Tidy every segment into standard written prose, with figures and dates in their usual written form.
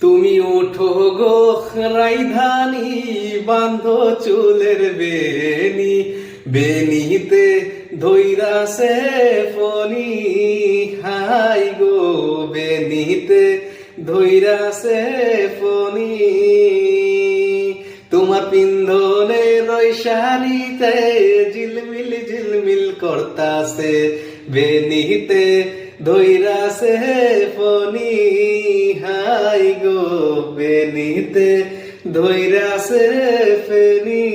তুমি ওঠো গো রাইধানি, বান্ধো চুলের বেনি, বেনিতে ধৈরাসে ফনি, হাই গো বেনিতে ধৈরাসে ফনি। তোমার পিন্ধনে রৈশানিতে ঝিলমিল ঝিলমিল করতাছে, বেনিতে ধৈরাসে ফনি, হাই গো বেনিতে ধৈরাসে ফেনি।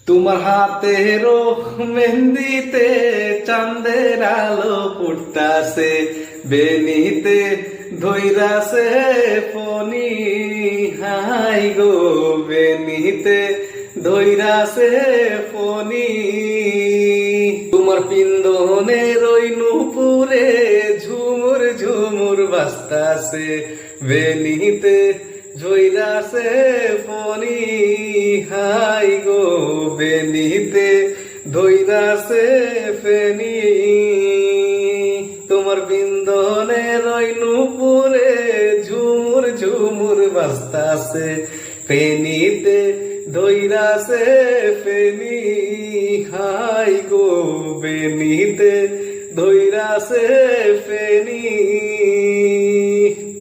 তোমার হাতের মেহেন্দিতে চাঁদের আলো ফুটতাছে, বেনিতে ধৈরাসে ফনি, হাই গো বেনিতে ধৈরাসে ফনি। তোমার পিন্ধনের ওই নুপুরে ঝুমুর ঝুমুর বাজতাছে, বেনিতে ধৈরাসে ফনি, হাই গো বেনিতে ধৈরাসে ফেনি। তোমার বিন্দনের ওই নুপুরে ঝুমুর ঝুমুর বাজতাছে, ফেনিতে ধৈরাসে ফেনি, হাই গো বেনিতে ধৈরাসে ফেনি।